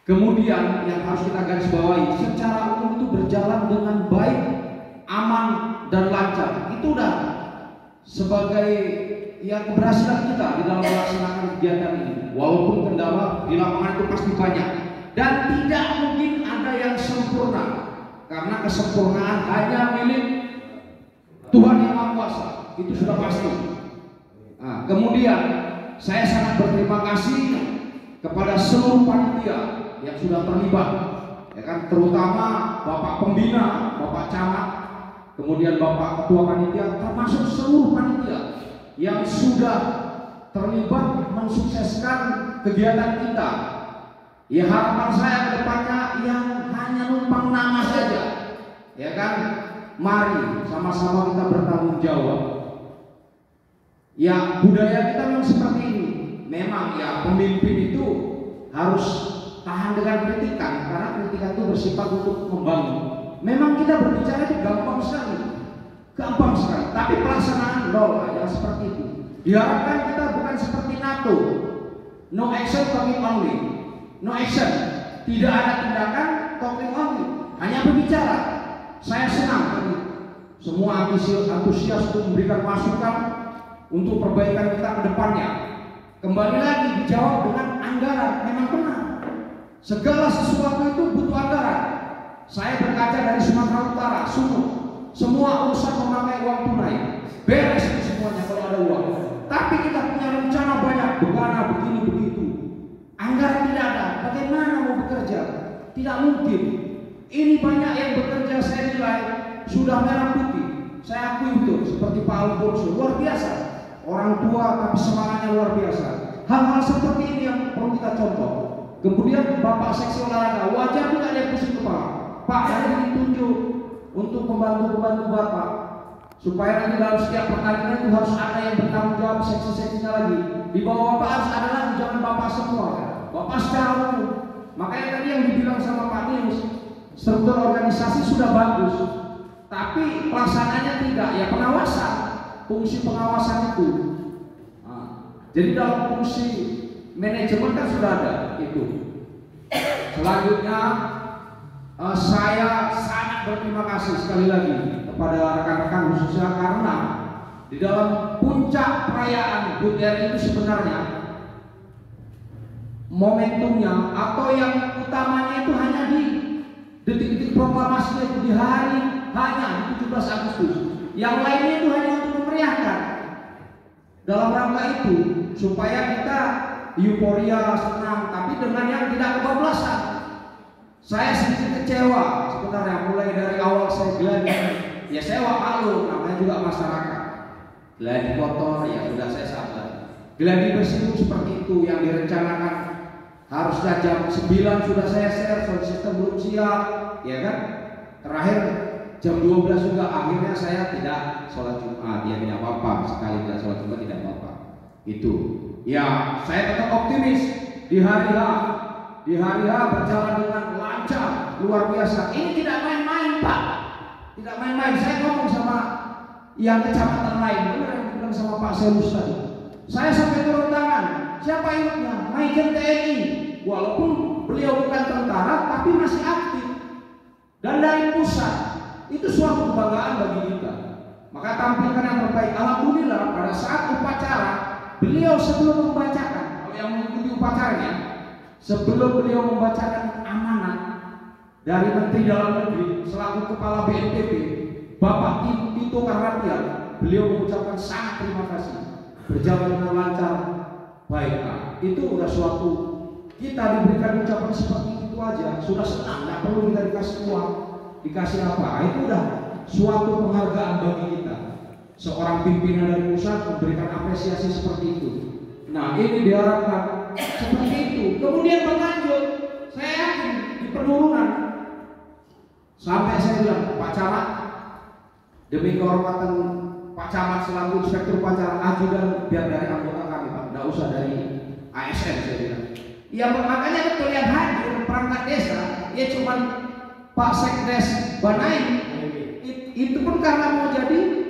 Kemudian yang harus kita garis bawahi, secara umum itu berjalan dengan baik, aman dan lancar. Itu udah sebagai ya keberhasilan kita di dalam melaksanakan kegiatan ini. Walaupun kendala di lapangan itu pasti banyak dan tidak mungkin ada yang sempurna, karena kesempurnaan hanya milik Tuhan yang Maha Kuasa. Itu sudah pasti. Nah, kemudian saya sangat berterima kasih kepada seluruh panitia yang sudah terlibat, ya kan, terutama Bapak Pembina, Bapak Camat, kemudian Bapak Ketua Panitia, termasuk seluruh panitia yang sudah terlibat mensukseskan kegiatan kita. Ya, harapan saya ke depannya yang hanya numpang nama saja, ya kan, mari sama-sama kita bertanggung jawab. Ya, budaya kita memang seperti ini. Memang ya pemimpin itu harus tahan dengan kritikan, karena kritikan itu bersifat untuk membangun. Memang kita berbicara itu gampang sekali, tapi pelaksanaan nol aja seperti itu. Diharapkan kita bukan seperti NATO, no action talking only, no action, tidak ada tindakan talking only, hanya berbicara. Saya senang tadi semua antusias untuk memberikan masukan untuk perbaikan kita ke depannya. Kembali lagi dijawab dengan anggaran. Memang benar, segala sesuatu itu butuh anggaran. Saya berkaca dari Sumatera Utara, Sumut, semua urusan memakai uang tunai, beres itu semuanya kalau ada uang. Tapi kita punya rencana banyak, begana, begini, begitu. Anggaran tidak ada, bagaimana mau bekerja? Tidak mungkin. Ini banyak yang bekerja, saya nilai sudah merah putih. Saya akui betul, seperti Pak Alfonso, luar biasa. Orang tua tapi semangatnya luar biasa. Hal-hal seperti ini yang perlu kita contoh. Kemudian Bapak Seksi Olahraga, wajar juga ada yang pusing kepala. Pak, ada yang ditunjuk untuk pembantu-pembantu Bapak, supaya nanti dalam setiap pertandingan itu harus ada yang bertanggung jawab, seksi-seksinya lagi. Di bawah Bapak harus ada lagi, jangan Bapak semua. Bapak secara umum. Makanya tadi yang dibilang sama Pak Nils, struktur organisasi sudah bagus, tapi pelaksananya tidak. Ya, pengawasan, fungsi pengawasan itu. Jadi dalam fungsi manajemen kan sudah ada itu. Selanjutnya saya sangat berterima kasih sekali lagi kepada rekan-rekan khususnya, karena di dalam puncak perayaan HUT RI itu sebenarnya momentumnya atau yang utamanya itu hanya di detik-detik proklamasi, itu di hari hanya 17 Agustus. Yang lainnya itu hanya untuk memeriahkan. Dalam rangka itu supaya kita euforia, senang, tapi dengan yang tidak kebablasan. Saya sedikit kecewa sebenarnya, mulai dari awal saya geladi. Ya saya maklum, namanya juga masyarakat. Geladi kotor, ya sudah saya sabar. Geladi bersih seperti itu yang direncanakan harusnya jam 9 sudah saya share, sound system belum siap, ya kan? Terakhir jam 12 juga, akhirnya saya tidak sholat Jumat. Ya tidak apa-apa, sekali tidak sholat Jumat tidak apa-apa. Itu. Ya, saya tetap optimis di hari H berjalan dengan lancar, luar biasa. Ini tidak main-main, Pak. Tidak main-main. Saya ngomong sama yang kecamatan lain, benar yang bilang sama Pak Selus tadi. Saya sampai turun tangan. Siapa ingatnya? Majen TNI. Walaupun beliau bukan tentara, tapi masih aktif. Dan dari pusat, itu suatu kebanggaan bagi kita. Maka tampilkan yang terbaik. Alhamdulillah pada saat upacara, beliau sebelum membacakan, kalau yang mengikuti upacaranya, sebelum beliau membacakan amanat dari Menteri Dalam Negeri selaku Kepala BNPB, Bapak Tito Karnavian, beliau mengucapkan sangat terima kasih, berjalan dengan lancar, baik. Nah, itu udah suatu, kita diberikan ucapan seperti itu aja sudah senang, nggak perlu kita dikasih uang, dikasih apa, itu udah suatu penghargaan bagi kita. Seorang pimpinan dari pusat memberikan apresiasi seperti itu. Nah, ini diharapkan seperti itu. Kemudian berlanjut, saya yakin di penurunan sampai saya bilang, Pak Camat, demi kehormatan Pak Camat selaku inspektur upacara, ajudan biar dari anggota kami, Pak, tidak usah dari ASN, saya bilang. Ya makanya betul yang hadir perangkat desa, ya cuma Pak Sekdes Banai, itu pun karena mau jadi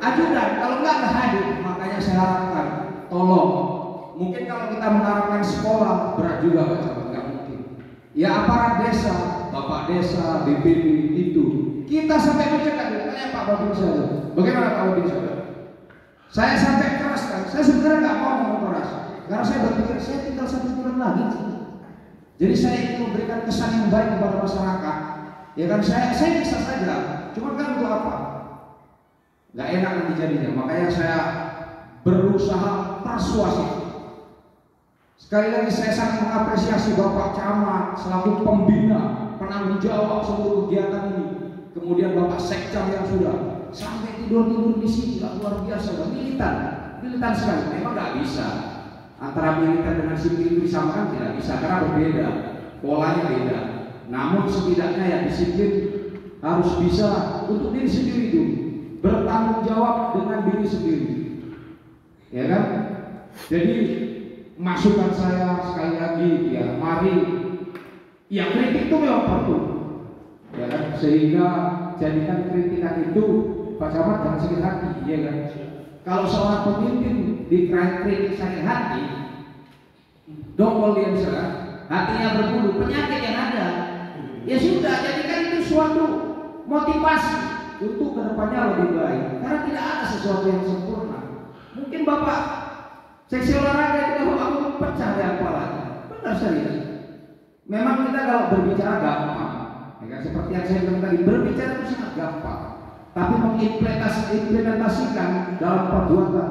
ajudan, kalau nggak hadir. Makanya saya harapkan, tolong, mungkin kalau kita mengharapkan sekolah berat juga Pak Camat, nggak mungkin. Ya aparat desa, bapak desa, BPD itu kita sampai mencegah. Tanya Pak Babin saya, bagaimana Pak Babin saya? Saya sampai keras kan, saya sebenarnya nggak mau ngomong keras, karena saya berpikir saya tinggal 1 bulan lagi. Jadi saya ingin memberikan kesan yang baik kepada masyarakat. Ya kan saya bisa saja, cuma kan untuk apa? Nggak enak nanti jadinya. Makanya saya berusaha persuasif. Sekali lagi saya sangat mengapresiasi Bapak Camat selaku pembina, penanggung jawab seluruh kegiatan ini. Kemudian Bapak Sekcam yang sudah sampai tidur di sini, luar biasa, militan sekali. Memang nggak bisa antara militer dengan sipil itu disamakan, tidak bisa karena berbeda, polanya beda. Namun setidaknya ya disiplin harus bisa untuk diri sendiri itu bertanggung jawab dengan diri sendiri, ya kan? Jadi masukan saya sekali lagi ya, mari ya kritik itu memang perlu, ya kan? Sehingga jadikan kritikan itu Pak Camat jangan sakit hati, ya kan? Kalau seorang pemimpin dikritik sakit hati, dongkol dia misalnya, hatinya berbulu, penyakit yang ada, ya sudah jadikan itu suatu motivasi untuk kedepannya lebih baik. Karena tidak ada sesuatu yang sempurna. Mungkin Bapak seksi olahraga itu kalau aku pecah di kepalanya, benar serius. Memang kita kalau berbicara gampang, ya, seperti yang saya bilang tadi, berbicara itu sangat gampang, tapi mengimplementasikan dalam perbuatan